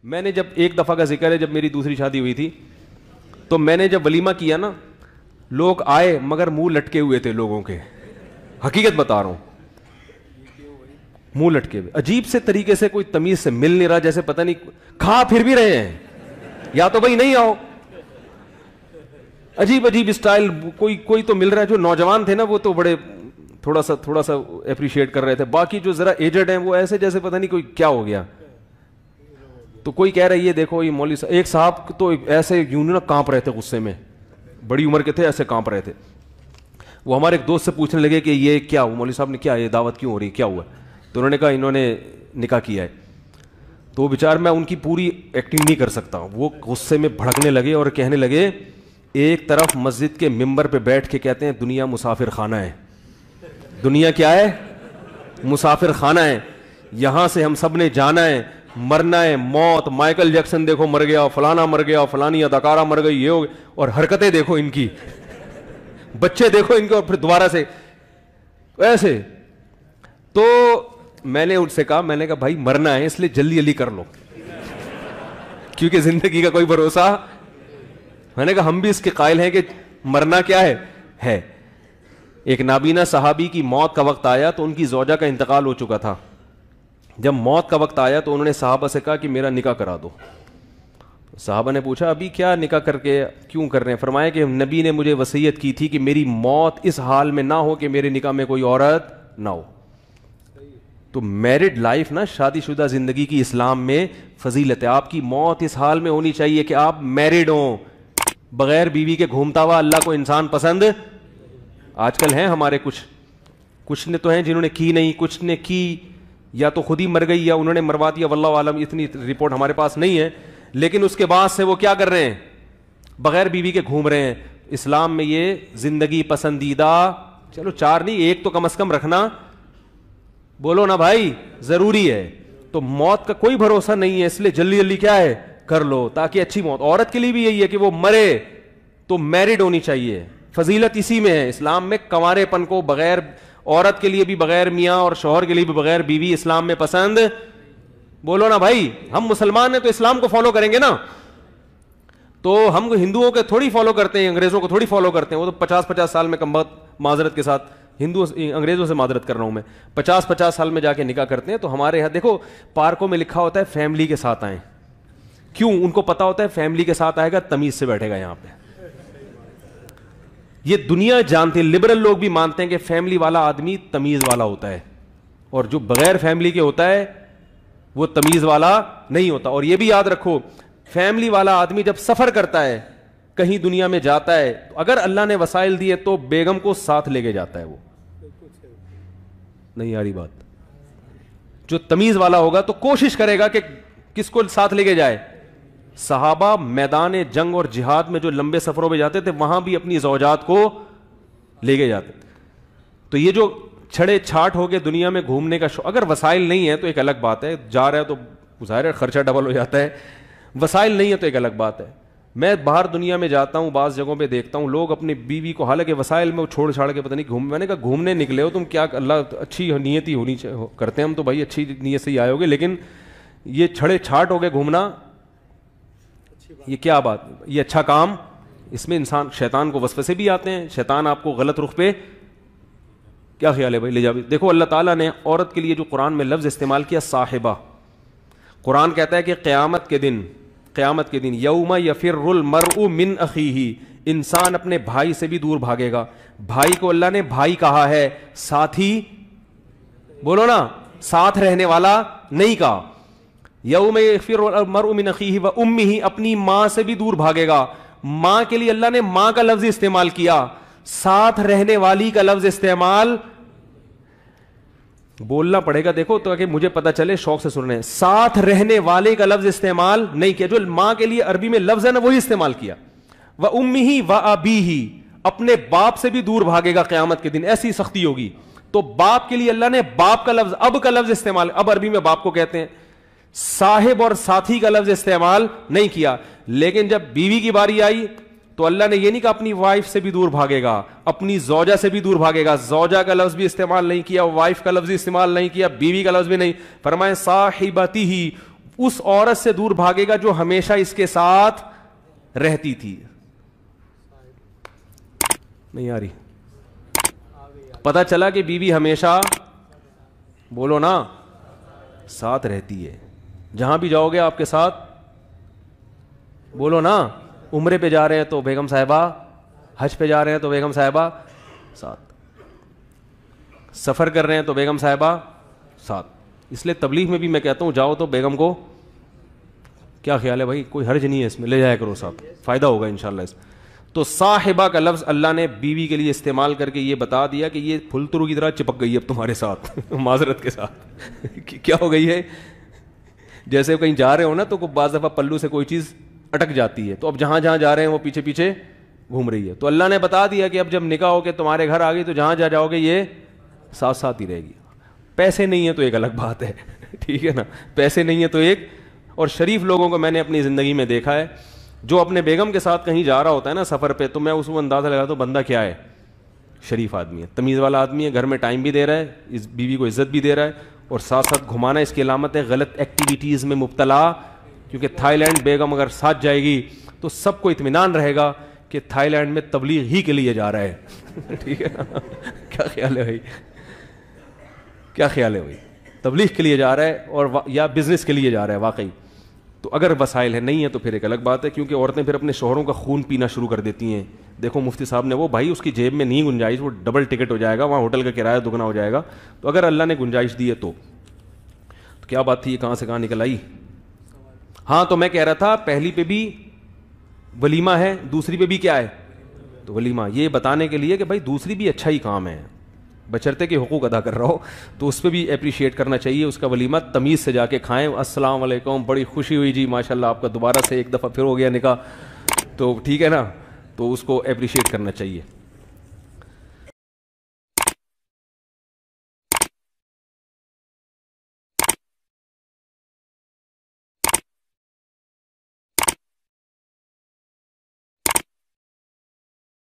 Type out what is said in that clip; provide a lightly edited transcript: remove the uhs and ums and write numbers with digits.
میں نے جب ایک دفعہ کا ذکر ہے, جب میری دوسری شادی ہوئی تھی تو میں نے جب ولیمہ کیا نا, لوگ آئے مگر منہ لٹکے ہوئے تھے لوگوں کے, حقیقت بتا رہا ہوں, منہ لٹکے ہوئے, عجیب سے طریقے سے, کوئی تمیز سے مل نہیں رہا, جیسے پتہ نہیں کھا پھر بھی رہے ہیں, یا تو بھائی نہیں آؤ, عجیب عجیب اسٹائل. کوئی تو مل رہا ہے, جو نوجوان تھے نا وہ تو بڑے تھوڑا سا اپریشیٹ کر رہے تھے, باقی جو ذرا ایجڈ ہیں وہ ایسے جیسے پتہ نہیں کوئی کیا ہو گیا. تو کوئی کہہ رہا ہے یہ دیکھو یہ مولوی صاحب, ایک صاحب تو ایسے یوں نا کانپ رہے تھے غصے میں, بڑی عمر کے تھے, ایسے کانپ رہے تھے. وہ ہمارے ایک دوست سے پوچھنے لگے کہ یہ کیا ہوا مولوی صاحب نے, کیا یہ دعوت کیوں ہو رہی ہے, کیا ہوا؟ تو انہوں نے کہا انہوں نے نکاح کیا ہے. تو وہ بیچار, میں ان کی پوری ایکٹنگ نہیں کر سکتا, وہ غصے میں بھڑکنے لگے اور کہنے لگے, ایک طرف مسجد کے ممبر پہ بیٹھ کے کہتے ہیں دنیا مسافر خانہ ہے, دنیا کیا ہے, مسافر خانہ ہے, یہاں سے ہم سب نے جانا ہے, مرنا ہے, موت, مائیکل جیکسن دیکھو مر گیا, فلانا مر گیا, فلانی اداکارہ مر گئی, یہ ہو گیا, اور حرکتیں دیکھو ان کی, بچے دیکھو ان کے, اور پھر دوبارہ سے ایسے. تو میں نے ان سے کہا, میں نے کہا بھائی مرنا ہے اس لیے جلدی جلدی کر لو, کیونکہ زندگی کا کوئی بھروسہ. میں نے کہا ہم بھی اس کے قائل ہیں کہ مرنا کیا ہے. ایک نابینا صحابی کی موت کا وقت آیا تو ان کی زوجہ کا انتقال ہو چکا تھا. جب موت کا وقت آیا تو انہوں نے صحابہ سے کہا کہ میرا نکاح کرا دو. صحابہ نے پوچھا ابھی کیا نکاح کر کے کیوں کر رہے ہیں؟ فرمایا کہ نبی نے مجھے وصیت کی تھی کہ میری موت اس حال میں نہ ہو کہ میرے نکاح میں کوئی عورت نہ ہو. تو میرڈ لائف نا, شادی شدہ زندگی کی اسلام میں فضیلت ہے. آپ کی موت اس حال میں ہونی چاہیے کہ آپ میرڈ ہوں, بغیر بیوی کے گھومتا ہوا اللہ کو انسان پسند. آج کل ہیں ہمارے کچھ نے تو ہیں جنہوں نے کی نہیں, کچھ نے کی یا تو خود ہی مر گئی یا انہوں نے مروا دیا, واللہ عالم, اتنی رپورٹ ہمارے پاس نہیں ہے. لیکن اس کے بعد سے وہ کیا کر رہے ہیں, بغیر بیوی کے گھوم رہے ہیں. اسلام میں یہ زندگی پسندیدہ, چلو 4 نہیں 1 تو کم از کم رکھنا, بولو نا بھائی, ضروری ہے. تو موت کا کوئی بھروسہ نہیں ہے, اس لیے جلدی جلدی کیا ہے کر لو تاکہ اچھی موت. عورت کے لیے بھی یہی ہے کہ وہ مرے تو میرڈ ہونی چاہیے, فضیلت اسی میں ہے. اسلام میں کنوارے پن کو بغیر, عورت کے لیے بھی بغیر میاں اور شوہر کے لیے بھی بغیر بیوی اسلام میں پسند. بولو نا بھائی, ہم مسلمان ہیں تو اسلام کو فالو کریں گے نا. تو ہم ہندوؤں کے تھوڑی فالو کرتے ہیں, انگریزوں کو تھوڑی فالو کرتے ہیں. وہ تو 50 سال میں کم وقت معذرت کے ساتھ انگریزوں سے معذرت کر رہا ہوں میں, 50 سال میں جا کے نکاح کرتے ہیں. تو ہمارے یہاں دیکھو پارکوں میں لکھا ہوتا ہے فیملی کے ساتھ آئیں. کیوں؟ ان کو پتا ہوتا ہے فیملی کے ساتھ آئے گا تمیز سے بیٹھے گا یہاں پہ. یہ دنیا جانتی ہے, لبرل لوگ بھی مانتے ہیں کہ فیملی والا آدمی تمیز والا ہوتا ہے, اور جو بغیر فیملی کے ہوتا ہے وہ تمیز والا نہیں ہوتا. اور یہ بھی یاد رکھو, فیملی والا آدمی جب سفر کرتا ہے, کہیں دنیا میں جاتا ہے, اگر اللہ نے وسائل دیے تو بیگم کو ساتھ لے کے جاتا ہے. وہ نہیں آ رہی بات. جو تمیز والا ہوگا تو کوشش کرے گا کہ کس کو ساتھ لے کے جائے. صحابہ میدان جنگ اور جہاد میں جو لمبے سفروں پہ جاتے تھے وہاں بھی اپنی زوجات کو لے کے جاتے تھے. تو یہ جو چھڑے چھاٹ ہو کے دنیا میں گھومنے کا شوق, اگر وسائل نہیں ہے تو ایک الگ بات ہے, جا رہا ہے تو ظاہر ہے خرچہ ڈبل ہو جاتا ہے. وسائل نہیں ہے تو ایک الگ بات ہے. میں باہر دنیا میں جاتا ہوں, بعض جگہوں پہ دیکھتا ہوں لوگ اپنی بیوی کو, حالانکہ وسائل میں وہ چھوڑ چھاڑ کے پتہ نہیں گھوم, میں نے کہا گھومنے نکلے ہو تم, کیا اللہ اچھی نیت ہی ہونی کرتے ہیں ہم تو بھائی اچھی نیت سے ہی آئے ہوگے, لیکن یہ چھڑے چھاٹ ہو گئے گھومنا, یہ کیا بات, یہ اچھا کام, اس میں انسان شیطان کو وسوسے بھی آتے ہیں, شیطان آپ کو غلط رخ پہ, کیا خیال ہے بھائی لے جا. دیکھو اللہ تعالیٰ نے عورت کے لیے جو قرآن میں لفظ استعمال کیا صاحبہ, قرآن کہتا ہے کہ قیامت کے دن یوم یفر المرء من اخیہ, انسان اپنے بھائی سے بھی دور بھاگے گا. بھائی کو اللہ نے بھائی کہا ہے, ساتھی, بولو نا, ساتھ رہنے والا نہیں کہا. یوم یفر المرء من اخیہ و امہ, اپنی ماں سے بھی دور بھاگے گا. ماں کے لیے اللہ نے ماں کا لفظ استعمال کیا, ساتھ رہنے والی کا لفظ استعمال بولنا پڑے گا دیکھو تو کہ مجھے پتا چلے, شوق سے سن رہے ہیں. ساتھ رہنے والے کا لفظ استعمال نہیں کیا, جو ماں کے لیے عربی میں لفظ ہے نا وہی استعمال کیا. وَأُمِّهِ وَأَبِيهِ, اپنے باپ سے بھی دور بھاگے گا قیامت کے دن, ایسی سختی ہوگی. تو باپ کے لیے اللہ نے باپ کا لفظ, اب کا لفظ استعمال, اب عربی میں باپ کو کہتے ہیں. صاحب اور ساتھی کا لفظ استعمال نہیں کیا. لیکن جب بیوی کی باری آئی تو اللہ نے یہ نہیں کہا اپنی وائف سے بھی دور بھاگے گا, اپنی زوجہ سے بھی دور بھاگے گا. زوجہ کا لفظ بھی استعمال نہیں کیا, وائف کا لفظ استعمال نہیں کیا, بیوی کا لفظ بھی نہیں. فرمائے صاحبتہ, اس عورت سے دور بھاگے گا جو ہمیشہ اس کے ساتھ رہتی تھی. نہیں آ رہی؟ پتا چلا کہ بیوی ہمیشہ, بولو نا, ساتھ رہتی ہے. جہاں بھی جاؤ گے آپ کے ساتھ, بولو نا, عمرے پہ جا رہے ہیں تو بیگم صاحبہ, حج پہ جا رہے ہیں تو بیگم صاحبہ ساتھ, سفر کر رہے ہیں تو بیگم صاحبہ ساتھ. اس لیے تبلیغ میں بھی میں کہتا ہوں جاؤ تو بیگم کو, کیا خیال ہے بھائی, کوئی حرج نہیں ہے اس میں, لے جایا کرو ساتھ, فائدہ ہوگا انشاءاللہ اس. تو صاحبہ کا لفظ اللہ نے بیوی کے لیے استعمال کر کے یہ بتا دیا کہ یہ پھل ترو کی طرح چپک گئی ہے اب تمہارے ساتھ معذرت کے ساتھ. کیا ہو گئی ہے, جیسے کہیں جا رہے ہو نا تو بعض دفعہ پلو سے کوئی چیز اٹک جاتی ہے, تو اب جہاں جہاں جا رہے ہیں وہ پیچھے پیچھے گھوم رہی ہے. تو اللہ نے بتا دیا کہ اب جب نکاح ہو کے تمہارے گھر آ گئی تو جہاں جہاں جاؤ گے یہ ساتھ ساتھ ہی رہے گی. پیسے نہیں ہیں تو ایک الگ بات ہے, ٹھیک ہے نا, پیسے نہیں ہے تو ایک. اور شریف لوگوں کو میں نے اپنی زندگی میں دیکھا ہے, جو اپنے بیگم کے ساتھ کہیں جا رہا ہوتا ہے نا سفر پہ, تو میں اس کو اندازہ لگاتا ہوں بندہ کیا ہے, شریف آدمی ہے, تمیز والا آدمی ہے, گھر میں ٹائم بھی دے رہا ہے, اس بیوی کو عزت بھی دے رہا ہے, اور ساتھ ساتھ گھمانا اس کی علامت ہے غلط ایکٹیویٹیز میں مبتلا. کیونکہ تھائی لینڈ بیگم اگر ساتھ جائے گی تو سب کو اطمینان رہے گا کہ تھائی لینڈ میں تبلیغ ہی کے لیے جا رہا ہے. ٹھیک ہے نا, کیا خیال ہے بھائی, کیا خیال ہے بھائی, تبلیغ کے لیے جا رہا ہے اور یا بزنس کے لیے جا رہا ہے واقعی. تو اگر وسائل ہے نہیں ہے تو پھر ایک الگ بات ہے, کیونکہ عورتیں پھر اپنے شوہروں کا خون پینا شروع کر دیتی ہیں. دیکھو مفتی صاحب نے وہ, بھائی اس کی جیب میں نہیں گنجائش, وہ ڈبل ٹکٹ ہو جائے گا, وہاں ہوٹل کا کرایہ دگنا ہو جائے گا. تو اگر اللہ نے گنجائش دی ہے تو کیا بات تھی, یہ کہاں سے کہاں نکل آئی. ہاں تو میں کہہ رہا تھا پہلی پہ بھی ولیمہ ہے, دوسری پہ بھی کیا ہے, تو ولیمہ, یہ بتانے کے لیے کہ بھائی دوسری بھی اچھا ہی کام ہے, بشرطے کے حقوق ادا کر رہا ہو تو اس پہ بھی اپریشیٹ کرنا چاہیے. اس کا ولیمہ تمیز سے جا کے کھائیں, السلام علیکم, بڑی خوشی ہوئی جی, ماشاءاللہ آپ کا دوبارہ سے ایک دفعہ پھر ہو گیا نکاح, تو ٹھیک ہے نا, تو اس کو اپریشیٹ کرنا چاہیے.